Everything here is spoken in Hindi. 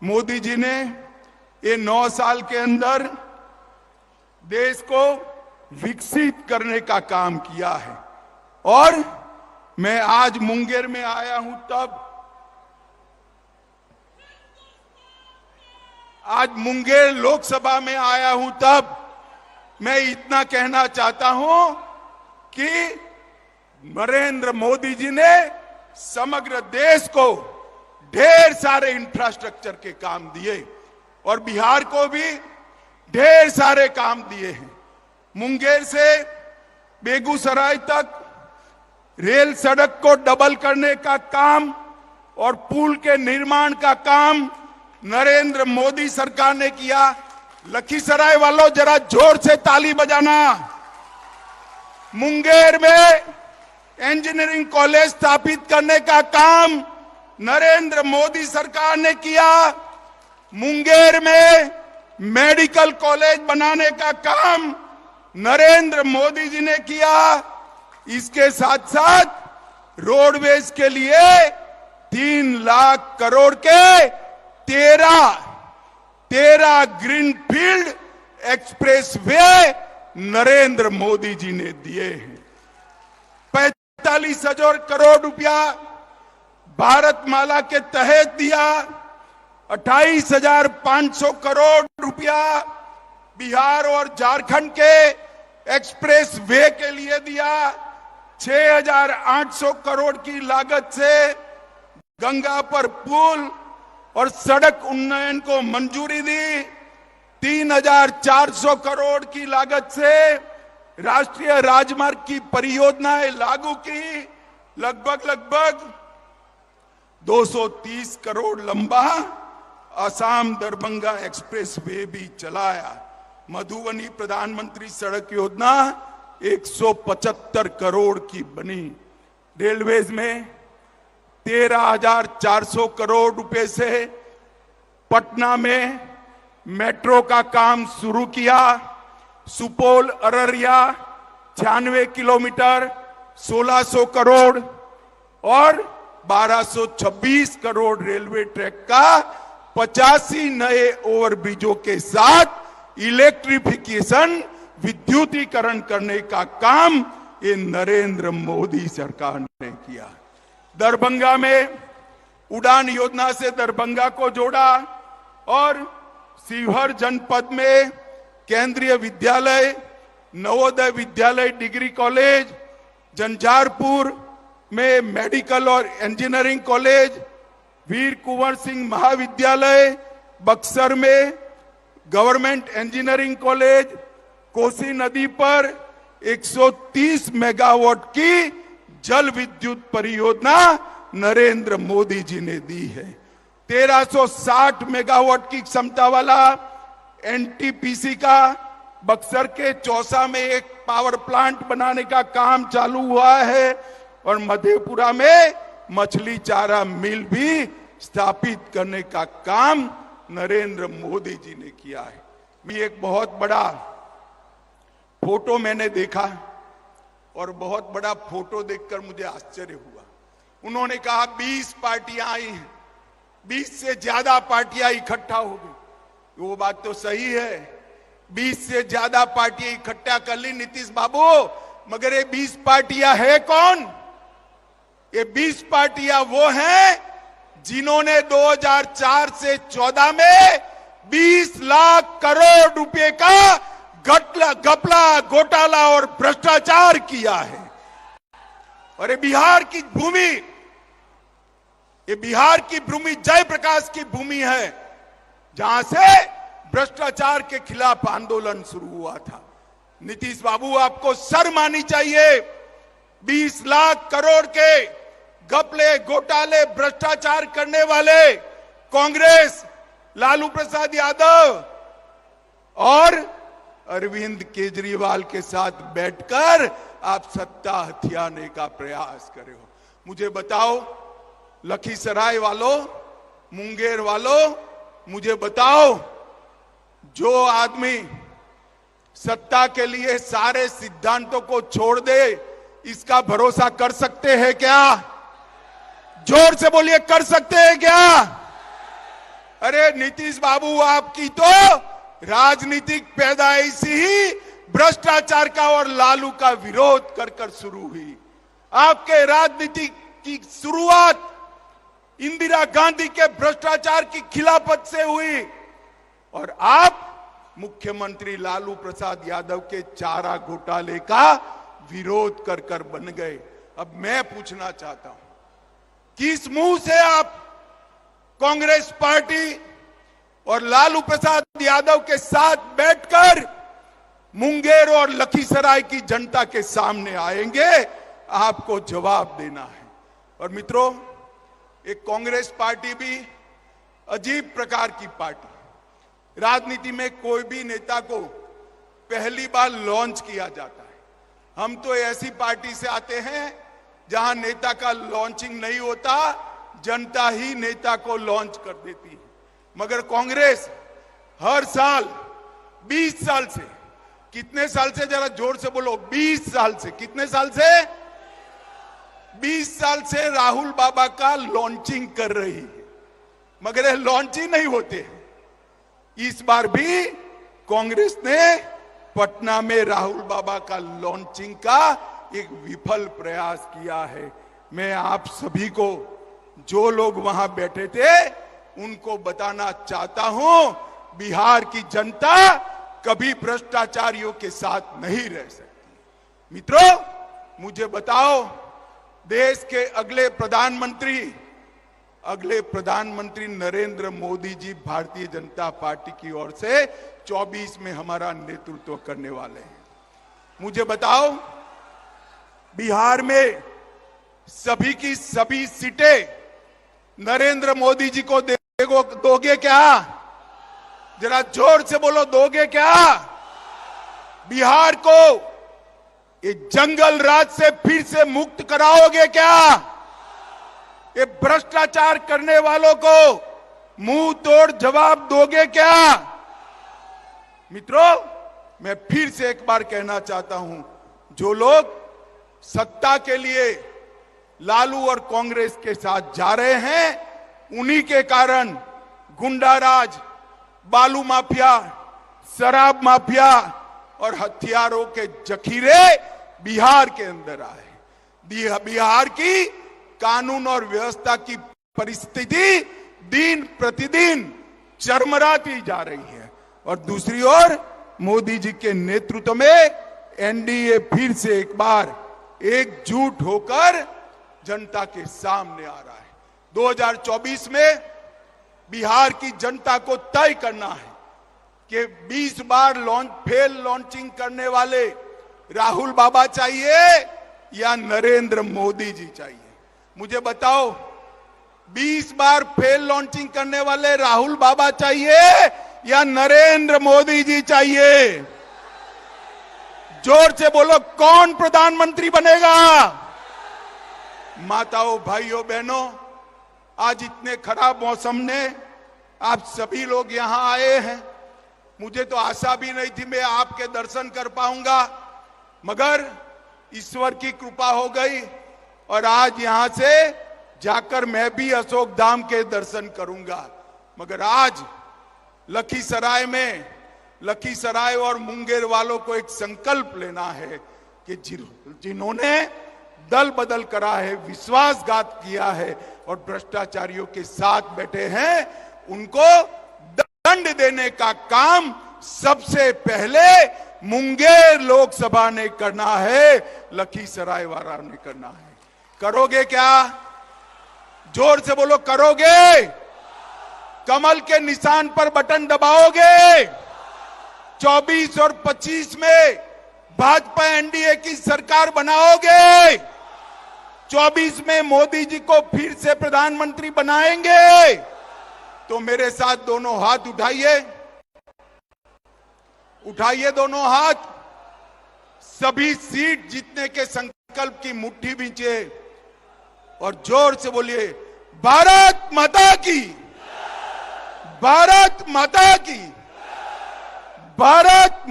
मोदी जी ने ये 9 साल के अंदर देश को विकसित करने का काम किया है। और मैं आज मुंगेर में आया हूं तब आज मुंगेर लोकसभा में आया हूं तब मैं इतना कहना चाहता हूं कि नरेंद्र मोदी जी ने समग्र देश को ढेर सारे इंफ्रास्ट्रक्चर के काम दिए और बिहार को भी ढेर सारे काम दिए हैं। मुंगेर से बेगूसराय तक रेल सड़क को डबल करने का काम और पुल के निर्माण का काम नरेंद्र मोदी सरकार ने किया। लखीसराय वालों जरा जोर से ताली बजाना। मुंगेर में इंजीनियरिंग कॉलेज स्थापित करने का काम नरेंद्र मोदी सरकार ने किया। मुंगेर में मेडिकल कॉलेज बनाने का काम नरेंद्र मोदी जी ने किया। इसके साथ साथ रोडवेज के लिए 3 लाख करोड़ के 13 greenfield expressway Narendra Modi ji ने दिए हैं। 45,000 करोड़ रुपया भारतमाला के तहत दिया। 28,500 करोड़ रुपया बिहार और झारखंड के एक्सप्रेस वे के लिए दिया। 6,800 करोड़ की लागत से गंगा पर पुल और सड़क उन्नयन को मंजूरी दी। 3,400 करोड़ की लागत से राष्ट्रीय राजमार्ग की परियोजनाएं लागू की। लगभग 230 करोड़ लंबा असम दरभंगा एक्सप्रेस वे भी चलाया। मधुबनी प्रधानमंत्री सड़क योजना 175 करोड़ की बनी। रेलवेज में 13,400 करोड़ रुपए से पटना में मेट्रो का काम शुरू किया। सुपौल अररिया 96 किलोमीटर 1,600 करोड़ और 1,226 करोड़ रेलवे ट्रैक का 85 नए ओवरब्रिजों के साथ इलेक्ट्रिफिकेशन विद्युतीकरण करने का काम ये नरेंद्र मोदी सरकार ने किया। दरभंगा में उड़ान योजना से दरभंगा को जोड़ा और शिवहर जनपद में केंद्रीय विद्यालय, नवोदय विद्यालय डिग्री कॉलेज, झंझारपुर में मेडिकल और इंजीनियरिंग कॉलेज, वीर कुंवर सिंह महाविद्यालय, बक्सर में गवर्नमेंट इंजीनियरिंग कॉलेज, कोसी नदी पर 130 मेगावाट की जल विद्युत परियोजना नरेंद्र मोदी जी ने दी है। 1360 मेगावाट की क्षमता वाला एनटीपीसी का बक्सर के चौसा में एक पावर प्लांट बनाने का काम चालू हुआ है और मधेपुरा में मछली चारा मिल भी स्थापित करने का काम नरेंद्र मोदी जी ने किया है। भी एक बहुत बड़ा फोटो मैंने देखा और बहुत बड़ा फोटो देखकर मुझे आश्चर्य हुआ। उन्होंने कहा 20 पार्टियां आई हैं, 20 से ज्यादा पार्टियां इकट्ठा हो गई। वो बात तो सही है, 20 से ज्यादा पार्टियां इकट्ठा कर ली नीतीश बाबू, मगर ये 20 पार्टियां है कौन? ये 20 पार्टियां वो हैं जिन्होंने 2004 से 14 में 20 लाख करोड़ रुपए का घपला, घोटाला और भ्रष्टाचार किया है। और ये बिहार की भूमि जयप्रकाश की भूमि है, जहां से भ्रष्टाचार के खिलाफ आंदोलन शुरू हुआ था। नीतीश बाबू आपको शर्म आनी चाहिए। 20 लाख करोड़ के घपले, घोटाले, भ्रष्टाचार करने वाले कांग्रेस, लालू प्रसाद यादव और अरविंद केजरीवाल के साथ बैठकर आप सत्ता हथियाने का प्रयास कर रहे हो। मुझे बताओ लखीसराय वालों, मुंगेर वालों, मुझे बताओ, जो आदमी सत्ता के लिए सारे सिद्धांतों को छोड़ दे, इसका भरोसा कर सकते हैं क्या? जोर से बोलिए, कर सकते हैं क्या? अरे नीतीश बाबू, आपकी तो राजनीतिक पैदाइश ही भ्रष्टाचार का और लालू का विरोध कर कर शुरू हुई। आपके राजनीति की शुरुआत इंदिरा गांधी के भ्रष्टाचार की खिलाफत से हुई और आप मुख्यमंत्री लालू प्रसाद यादव के चारा घोटाले का विरोध कर कर बन गए। अब मैं पूछना चाहता हूं, किस मुंह से आप कांग्रेस पार्टी और लालू प्रसाद यादव के साथ बैठकर मुंगेर और लखीसराय की जनता के सामने आएंगे? आपको जवाब देना है। और मित्रों, एक कांग्रेस पार्टी भी अजीब प्रकार की पार्टी। राजनीति में कोई भी नेता को पहली बार लॉन्च किया जाता है। हम तो ऐसी पार्टी से आते हैं जहां नेता का लॉन्चिंग नहीं होता, जनता ही नेता को लॉन्च कर देती है। मगर कांग्रेस हर साल 20 साल से, कितने साल से, जरा जोर से बोलो, 20 साल से, कितने साल से? 20 साल से राहुल बाबा का लॉन्चिंग कर रही है, मगर ये लॉन्च ही नहीं होते। इस बार भी कांग्रेस ने पटना में राहुल बाबा का लॉन्चिंग का एक विफल प्रयास किया है। मैं आप सभी को, जो लोग वहां बैठे थे, उनको बताना चाहता हूं, बिहार की जनता कभी भ्रष्टाचारियों के साथ नहीं रह सकती। मित्रों, मुझे बताओ, देश के अगले प्रधानमंत्री नरेंद्र मोदी जी भारतीय जनता पार्टी की ओर से 24 में हमारा नेतृत्व करने वाले हैं। मुझे बताओ, बिहार में सभी की सभी सीटें नरेंद्र मोदी जी को दोगे क्या? जरा जोर से बोलो, दोगे क्या? बिहार को ये जंगल राज से फिर से मुक्त कराओगे क्या? ये भ्रष्टाचार करने वालों को मुंह तोड़ जवाब दोगे क्या? मित्रों, मैं फिर से एक बार कहना चाहता हूं, जो लोग सत्ता के लिए लालू और कांग्रेस के साथ जा रहे हैं, उन्हीं के कारण गुंडाराज, बालू माफिया, शराब माफिया और हथियारों के जखीरे बिहार के अंदर आए। बिहार की कानून और व्यवस्था की परिस्थिति दिन प्रतिदिन चरमराती जा रही है और दूसरी ओर मोदी जी के नेतृत्व में एनडीए फिर से एक बार एकजुट होकर जनता के सामने आ रहा है। 2024 में बिहार की जनता को तय करना है कि 20 बार लॉन्चिंग करने वाले राहुल बाबा चाहिए या नरेंद्र मोदी जी चाहिए? मुझे बताओ, 20 बार फेल लॉन्चिंग करने वाले राहुल बाबा चाहिए या नरेंद्र मोदी जी चाहिए? जोर से बोलो, कौन प्रधानमंत्री बनेगा? माताओं, भाइयों, बहनों, आज इतने खराब मौसम ने आप सभी लोग यहां आए हैं। मुझे तो आशा भी नहीं थी मैं आपके दर्शन कर पाऊंगा, मगर ईश्वर की कृपा हो गई और आज यहां से जाकर मैं भी अशोक धाम के दर्शन करूंगा। मगर आज लखीसराय और मुंगेर वालों को एक संकल्प लेना है कि जिन्होंने दल बदल करा है, विश्वासघात किया है और भ्रष्टाचारियों के साथ बैठे हैं, उनको दंड देने का काम सबसे पहले मुंगेर लोकसभा ने करना है, लखीसराय वाला ने करना है। करोगे क्या? जोर से बोलो, करोगे? कमल के निशान पर बटन दबाओगे? 24 और 25 में भाजपा एनडीए की सरकार बनाओगे? 24 में मोदी जी को फिर से प्रधानमंत्री बनाएंगे? तो मेरे साथ दोनों हाथ उठाइए दोनों हाथ। सभी सीट जीतने के संकल्प की मुट्ठी भींचे और जोर से बोलिए, भारत माता की, भारत माता की, भारत